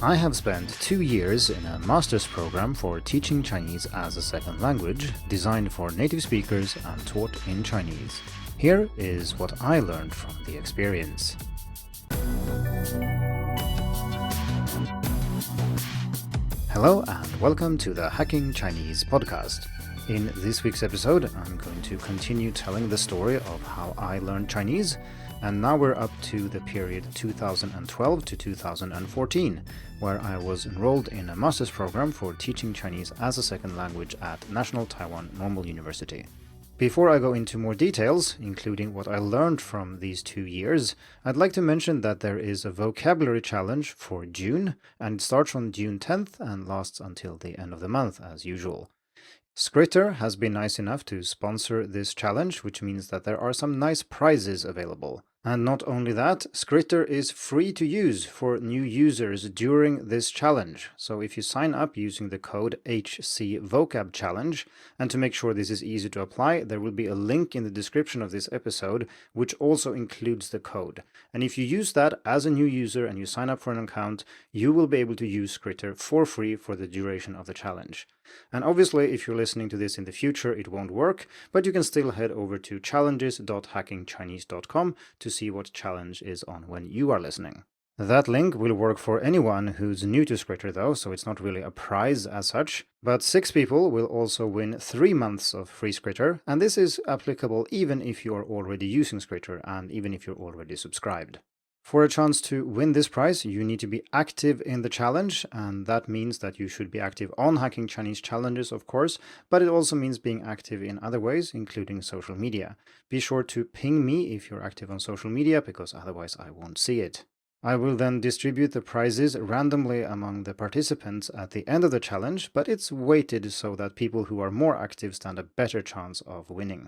I have spent 2 years in a master's program for teaching Chinese as a second language, designed for native speakers and taught in Chinese. Here is what I learned from the experience. Hello and welcome to the Hacking Chinese podcast. In this week's episode, I'm going to continue telling the story of how I learned Chinese, and now we're up to the period 2012 to 2014, where I was enrolled in a master's program for teaching Chinese as a second language at National Taiwan Normal University. Before I go into more details, including what I learned from these 2 years, I'd like to mention that there is a vocabulary challenge for June, and it starts on June 10th and lasts until the end of the month, as usual. Skritter has been nice enough to sponsor this challenge, which means that there are some nice prizes available. And not only that, Skritter is free to use for new users during this challenge. So if you sign up using the code HCVocabChallenge, and to make sure this is easy to apply, there will be a link in the description of this episode, which also includes the code. And if you use that as a new user and you sign up for an account, you will be able to use Skritter for free for the duration of the challenge. And obviously, if you're listening to this in the future, it won't work, but you can still head over to challenges.hackingchinese.com to see what challenge is on when you are listening. That link will work for anyone who's new to Skritter though, so it's not really a prize as such, but 6 people will also win 3 months of free Skritter, and this is applicable even if you're already using Skritter and even if you're already subscribed. For a chance to win this prize, you need to be active in the challenge, and that means that you should be active on Hacking Chinese challenges, of course, but it also means being active in other ways, including social media. Be sure to ping me if you're active on social media, because otherwise I won't see it. I will then distribute the prizes randomly among the participants at the end of the challenge, but it's weighted so that people who are more active stand a better chance of winning.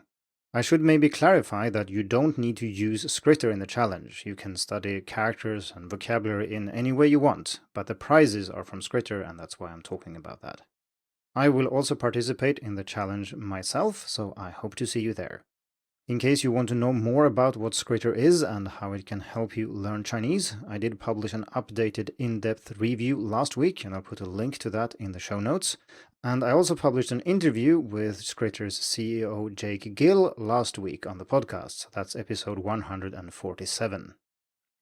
I should maybe clarify that you don't need to use Skritter in the challenge. You can study characters and vocabulary in any way you want, but the prizes are from Skritter, and that's why I'm talking about that. I will also participate in the challenge myself, so I hope to see you there. In case you want to know more about what Skritter is and how it can help you learn Chinese, I did publish an updated in-depth review last week, and I'll put a link to that in the show notes. And I also published an interview with Skritter's CEO Jake Gill last week on the podcast. That's episode 147.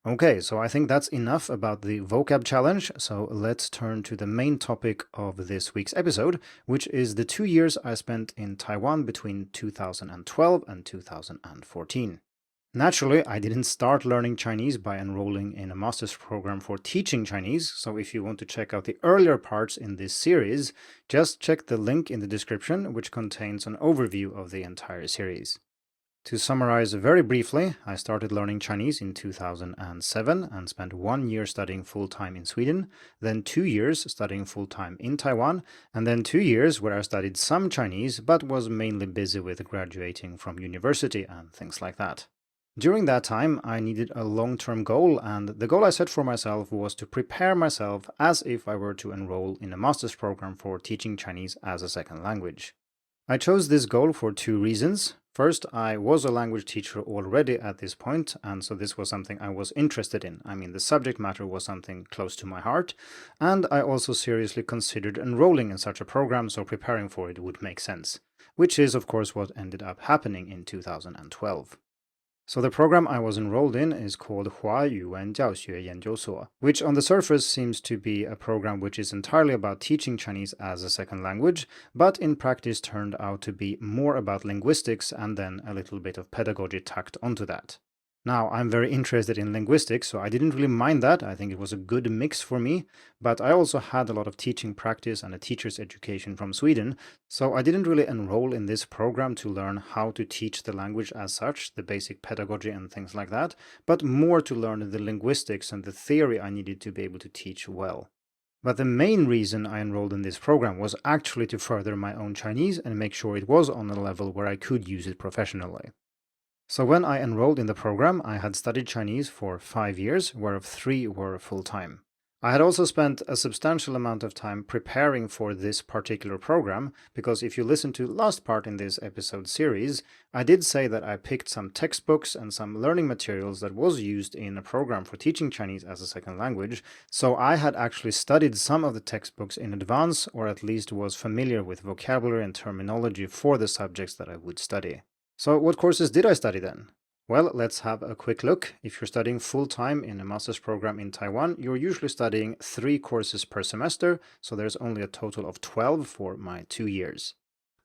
Okay, so I think that's enough about the vocab challenge, so let's turn to the main topic of this week's episode, which is the 2 years I spent in Taiwan between 2012 and 2014. Naturally, I didn't start learning Chinese by enrolling in a master's program for teaching Chinese, so if you want to check out the earlier parts in this series, just check the link in the description, which contains an overview of the entire series. To summarize very briefly, I started learning Chinese in 2007 and spent 1 year studying full-time in Sweden, then 2 years studying full-time in Taiwan, and then 2 years where I studied some Chinese but was mainly busy with graduating from university and things like that. During that time, I needed a long-term goal, and the goal I set for myself was to prepare myself as if I were to enroll in a master's program for teaching Chinese as a second language. I chose this goal for 2 reasons. First, I was a language teacher already at this point, and so this was something I was interested in. I mean, the subject matter was something close to my heart, and I also seriously considered enrolling in such a program, so preparing for it would make sense, which is, of course, what ended up happening in 2012. So the program I was enrolled in is called 华语文教学研究所, which on the surface seems to be a program which is entirely about teaching Chinese as a second language, but in practice turned out to be more about linguistics and then a little bit of pedagogy tacked onto that. Now, I'm very interested in linguistics, so I didn't really mind that. I think it was a good mix for me, but I also had a lot of teaching practice and a teacher's education from Sweden, so I didn't really enroll in this program to learn how to teach the language as such, the basic pedagogy and things like that, but more to learn the linguistics and the theory I needed to be able to teach well. But the main reason I enrolled in this program was actually to further my own Chinese and make sure it was on a level where I could use it professionally. So when I enrolled in the program, I had studied Chinese for 5 years, whereof 3 were full-time. I had also spent a substantial amount of time preparing for this particular program, because if you listen to the last part in this episode series, I did say that I picked some textbooks and some learning materials that was used in a program for teaching Chinese as a second language, so I had actually studied some of the textbooks in advance, or at least was familiar with vocabulary and terminology for the subjects that I would study. So what courses did I study then? Well, let's have a quick look. If you're studying full-time in a master's program in Taiwan, you're usually studying 3 courses per semester, so there's only a total of 12 for my 2 years.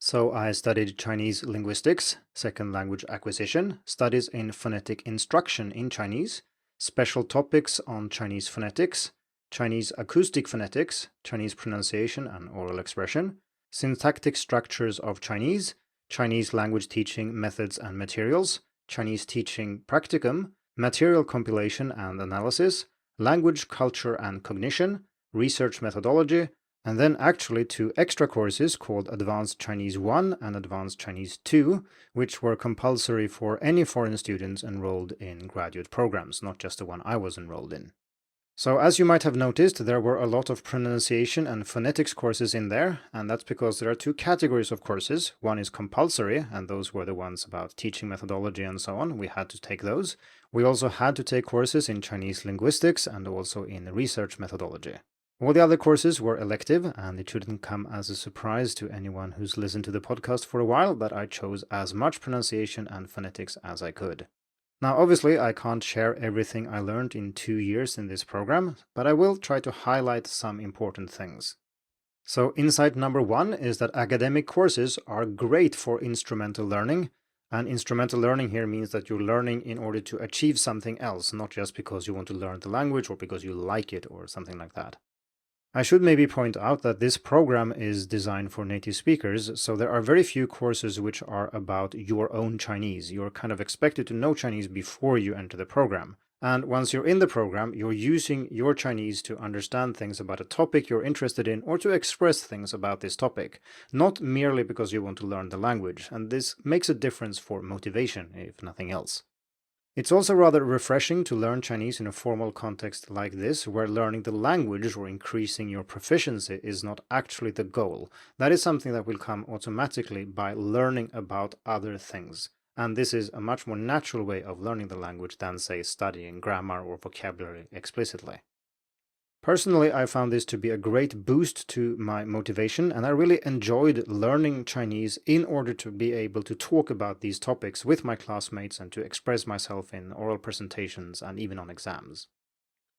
So I studied Chinese linguistics, second language acquisition, studies in phonetic instruction in Chinese, special topics on Chinese phonetics, Chinese acoustic phonetics, Chinese pronunciation and oral expression, syntactic structures of Chinese, Chinese language teaching methods and materials, Chinese teaching practicum, material compilation and analysis, language, culture and cognition, research methodology, and then actually 2 extra courses called Advanced Chinese 1 and Advanced Chinese 2, which were compulsory for any foreign students enrolled in graduate programs, not just the one I was enrolled in. So as you might have noticed, there were a lot of pronunciation and phonetics courses in there, and that's because there are 2 categories of courses. One is compulsory, and those were the ones about teaching methodology and so on. We had to take those. We also had to take courses in Chinese linguistics and also in research methodology. All the other courses were elective, and it shouldn't come as a surprise to anyone who's listened to the podcast for a while that I chose as much pronunciation and phonetics as I could. Now, obviously, I can't share everything I learned in 2 years in this program, but I will try to highlight some important things. So, insight number 1 is that academic courses are great for instrumental learning, and instrumental learning here means that you're learning in order to achieve something else, not just because you want to learn the language or because you like it or something like that. I should maybe point out that this program is designed for native speakers, so there are very few courses which are about your own Chinese. You're kind of expected to know Chinese before you enter the program. And once you're in the program, you're using your Chinese to understand things about a topic you're interested in or to express things about this topic, not merely because you want to learn the language, and this makes a difference for motivation, if nothing else. It's also rather refreshing to learn Chinese in a formal context like this, where learning the language or increasing your proficiency is not actually the goal. That is something that will come automatically by learning about other things. And this is a much more natural way of learning the language than, say, studying grammar or vocabulary explicitly. Personally, I found this to be a great boost to my motivation, and I really enjoyed learning Chinese in order to be able to talk about these topics with my classmates and to express myself in oral presentations and even on exams.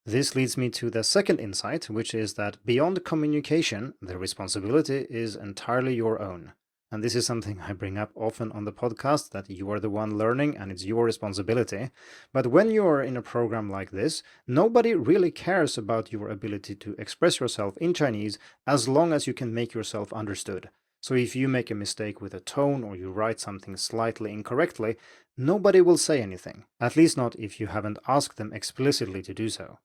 This leads me to the second insight, which is that beyond communication, the responsibility is entirely your own. And this is something I bring up often on the podcast, that you are the one learning and it's your responsibility. But when you are in a program like this, nobody really cares about your ability to express yourself in Chinese as long as you can make yourself understood. So if you make a mistake with a tone or you write something slightly incorrectly, nobody will say anything, at least not if you haven't asked them explicitly to do so.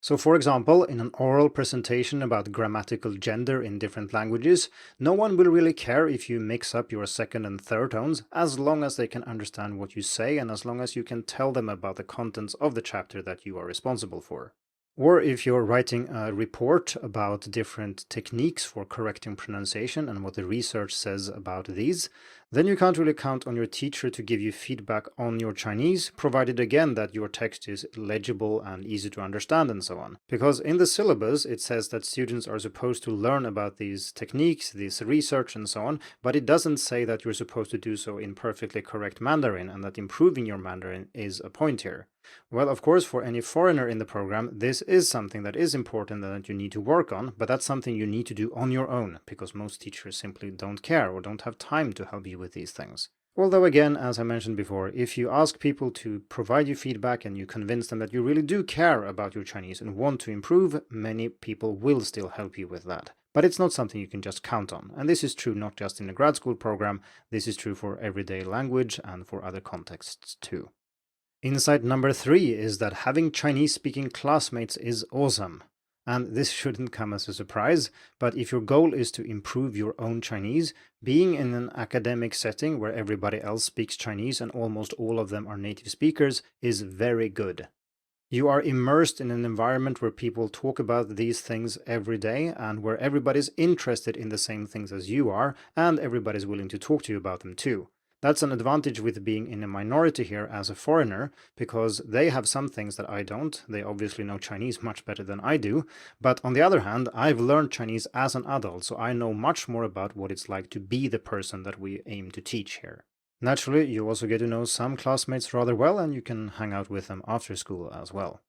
So for example, in an oral presentation about grammatical gender in different languages, no one will really care if you mix up your second and third tones, as long as they can understand what you say and as long as you can tell them about the contents of the chapter that you are responsible for. Or if you're writing a report about different techniques for correcting pronunciation and what the research says about these, then you can't really count on your teacher to give you feedback on your Chinese, provided again that your text is legible and easy to understand and so on. Because in the syllabus it says that students are supposed to learn about these techniques, this research and so on, but it doesn't say that you're supposed to do so in perfectly correct Mandarin and that improving your Mandarin is a point here. Well, of course, for any foreigner in the program, this is something that is important and that you need to work on, but that's something you need to do on your own, because most teachers simply don't care or don't have time to help you with these things. Although again, as I mentioned before, if you ask people to provide you feedback and you convince them that you really do care about your Chinese and want to improve, many people will still help you with that. But it's not something you can just count on, and this is true not just in a grad school program, this is true for everyday language and for other contexts too. Insight number 3 is that having Chinese-speaking classmates is awesome. And this shouldn't come as a surprise, but if your goal is to improve your own Chinese, being in an academic setting where everybody else speaks Chinese and almost all of them are native speakers is very good. You are immersed in an environment where people talk about these things every day and where everybody's interested in the same things as you are, and everybody's willing to talk to you about them too. That's an advantage with being in a minority here as a foreigner, because they have some things that I don't. They obviously know Chinese much better than I do, but on the other hand, I've learned Chinese as an adult, so I know much more about what it's like to be the person that we aim to teach here. Naturally, you also get to know some classmates rather well, and you can hang out with them after school as well.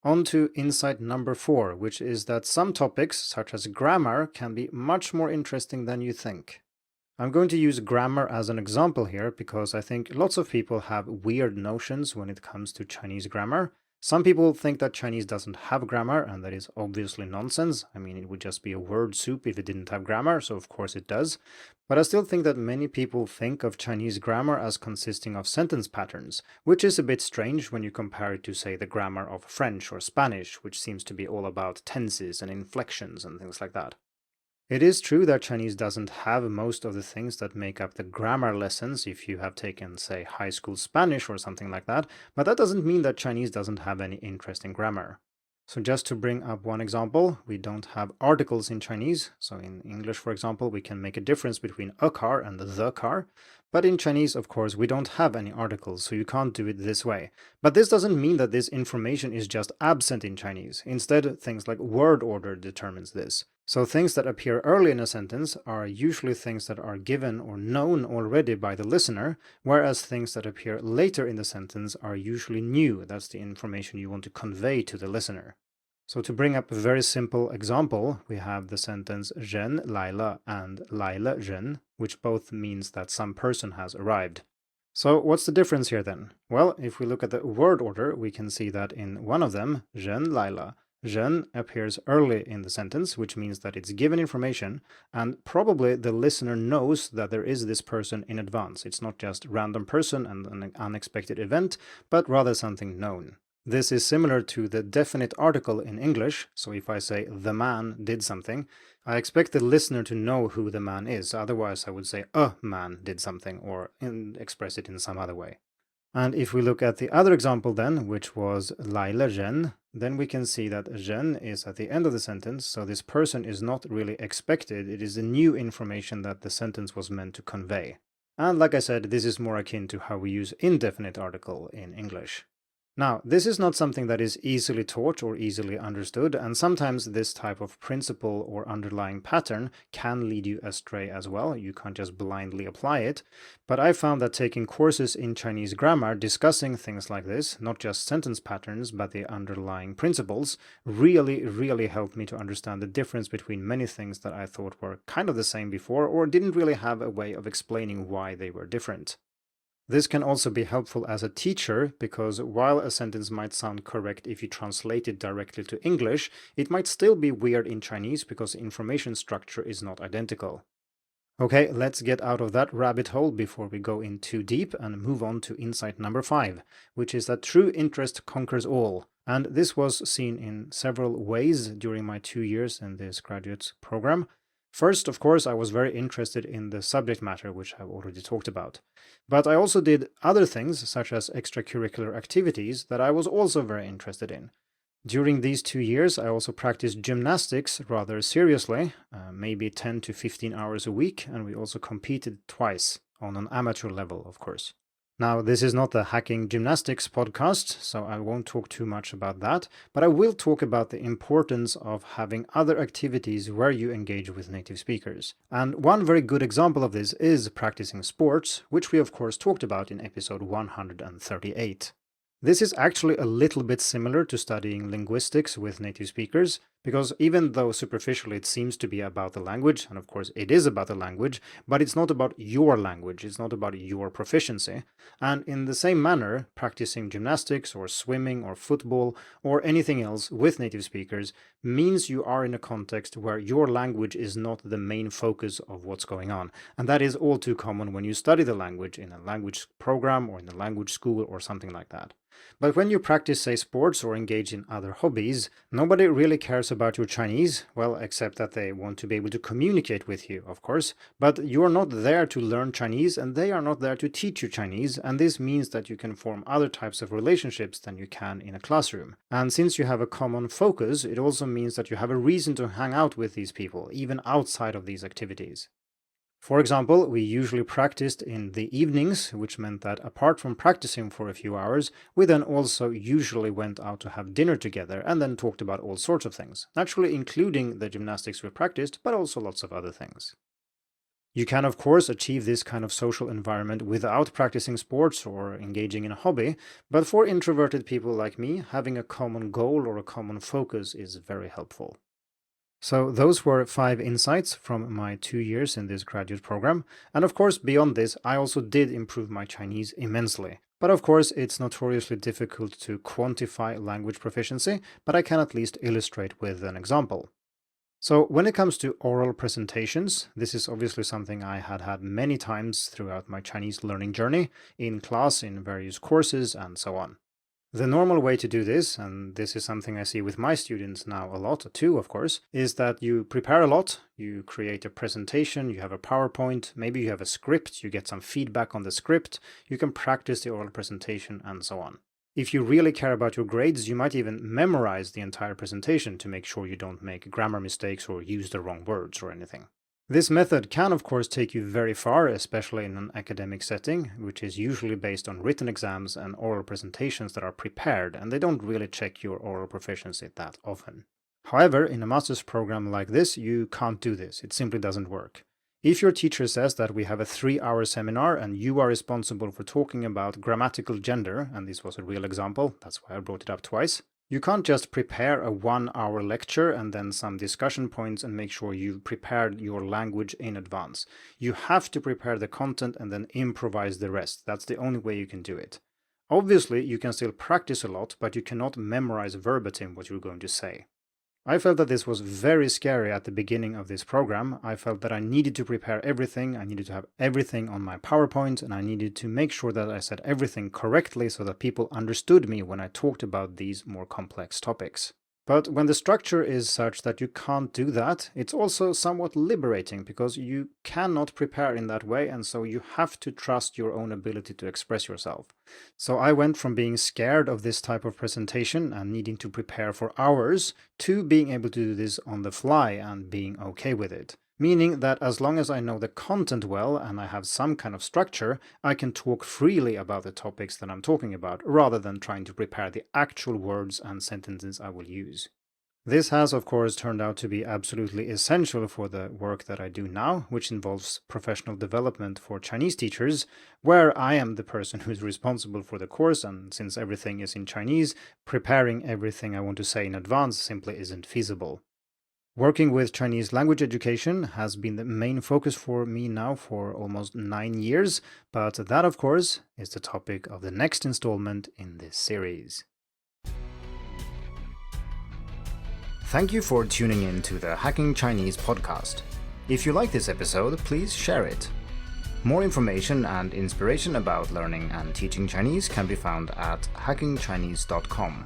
On to insight number 4, which is that some topics, such as grammar, can be much more interesting than you think. I'm going to use grammar as an example here because I think lots of people have weird notions when it comes to Chinese grammar. Some people think that Chinese doesn't have grammar, and that is obviously nonsense. I mean, it would just be a word soup if it didn't have grammar, so of course it does. But I still think that many people think of Chinese grammar as consisting of sentence patterns, which is a bit strange when you compare it to, say, the grammar of French or Spanish, which seems to be all about tenses and inflections and things like that. It is true that Chinese doesn't have most of the things that make up the grammar lessons if you have taken, say, high school Spanish or something like that, but that doesn't mean that Chinese doesn't have any interesting grammar. So just to bring up one example, we don't have articles in Chinese. So in English, for example, we can make a difference between a car and the car. But in Chinese, of course, we don't have any articles, so you can't do it this way. But this doesn't mean that this information is just absent in Chinese. Instead, things like word order determines this. So things that appear early in a sentence are usually things that are given or known already by the listener, whereas things that appear later in the sentence are usually new. That's the information you want to convey to the listener. So to bring up a very simple example, we have the sentence 人来了 and 来了人, which both means that some person has arrived. So what's the difference here then? Well, if we look at the word order, we can see that in one of them, 人来了, 人appears early in the sentence, which means that it's given information, and probably the listener knows that there is this person in advance. It's not just random person and an unexpected event, but rather something known. This is similar to the definite article in English, so if I say the man did something, I expect the listener to know who the man is, otherwise I would say a man did something or express it in some other way. And if we look at the other example then, which was 来了人, then we can see that 人 is at the end of the sentence, so this person is not really expected, it is the new information that the sentence was meant to convey. And like I said, this is more akin to how we use indefinite article in English. Now, this is not something that is easily taught or easily understood, and sometimes this type of principle or underlying pattern can lead you astray as well. You can't just blindly apply it. But I found that taking courses in Chinese grammar discussing things like this, not just sentence patterns, but the underlying principles, really helped me to understand the difference between many things that I thought were kind of the same before or didn't really have a way of explaining why they were different. This can also be helpful as a teacher because while a sentence might sound correct if you translate it directly to English, it might still be weird in Chinese because the information structure is not identical. Okay, let's get out of that rabbit hole before we go in too deep and move on to insight number 5, which is that true interest conquers all. And this was seen in several ways during my 2 years in this graduate program. First, of course, I was very interested in the subject matter, which I've already talked about. But I also did other things, such as extracurricular activities, that I was also very interested in. During these 2 years, I also practiced gymnastics rather seriously, maybe 10 to 15 hours a week, and we also competed twice, on an amateur level, of course. Now, this is not the Hacking Gymnastics podcast, so I won't talk too much about that, but I will talk about the importance of having other activities where you engage with native speakers. And one very good example of this is practicing sports, which we of course talked about in episode 138. This is actually a little bit similar to studying linguistics with native speakers, because even though superficially it seems to be about the language, and of course it is about the language, but it's not about your language, it's not about your proficiency. And in the same manner, practicing gymnastics or swimming or football or anything else with native speakers means you are in a context where your language is not the main focus of what's going on. And that is all too common when you study the language in a language program or in a language school or something like that. But when you practice, say, sports or engage in other hobbies, nobody really cares about your Chinese, well, except that they want to be able to communicate with you, of course. But you are not there to learn Chinese, and they are not there to teach you Chinese, and this means that you can form other types of relationships than you can in a classroom. And since you have a common focus, it also means that you have a reason to hang out with these people, even outside of these activities. For example, we usually practiced in the evenings, which meant that apart from practicing for a few hours, we then also usually went out to have dinner together and then talked about all sorts of things, naturally including the gymnastics we practiced, but also lots of other things. You can, of course, achieve this kind of social environment without practicing sports or engaging in a hobby, but for introverted people like me, having a common goal or a common focus is very helpful. So those were 5 insights from my 2 years in this graduate program. And of course, beyond this, I also did improve my Chinese immensely. But of course, it's notoriously difficult to quantify language proficiency, but I can at least illustrate with an example. So when it comes to oral presentations, this is obviously something I had many times throughout my Chinese learning journey, in class, in various courses, and so on. The normal way to do this, and this is something I see with my students now a lot too, of course, is that you prepare a lot, you create a presentation, you have a PowerPoint, maybe you have a script, you get some feedback on the script, you can practice the oral presentation, and so on. If you really care about your grades, you might even memorize the entire presentation to make sure you don't make grammar mistakes or use the wrong words or anything. This method can, of course, take you very far, especially in an academic setting, which is usually based on written exams and oral presentations that are prepared, and they don't really check your oral proficiency that often. However, in a master's program like this, you can't do this. It simply doesn't work. If your teacher says that we have a 3-hour seminar and you are responsible for talking about grammatical gender, and this was a real example, that's why I brought it up twice, you can't just prepare a 1-hour lecture and then some discussion points and make sure you've prepared your language in advance. You have to prepare the content and then improvise the rest. That's the only way you can do it. Obviously, you can still practice a lot, but you cannot memorize verbatim what you're going to say. I felt that this was very scary at the beginning of this program. I felt that I needed to prepare everything, I needed to have everything on my PowerPoint, and I needed to make sure that I said everything correctly so that people understood me when I talked about these more complex topics. But when the structure is such that you can't do that, it's also somewhat liberating because you cannot prepare in that way, and so you have to trust your own ability to express yourself. So I went from being scared of this type of presentation and needing to prepare for hours to being able to do this on the fly and being okay with it. Meaning that as long as I know the content well and I have some kind of structure, I can talk freely about the topics that I'm talking about, rather than trying to prepare the actual words and sentences I will use. This has, of course, turned out to be absolutely essential for the work that I do now, which involves professional development for Chinese teachers, where I am the person who's responsible for the course, and since everything is in Chinese, preparing everything I want to say in advance simply isn't feasible. Working with Chinese language education has been the main focus for me now for almost 9 years, but that, of course, is the topic of the next installment in this series. Thank you for tuning in to the Hacking Chinese podcast. If you like this episode, please share it. More information and inspiration about learning and teaching Chinese can be found at hackingchinese.com.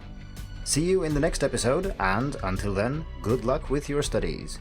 See you in the next episode, and until then, good luck with your studies.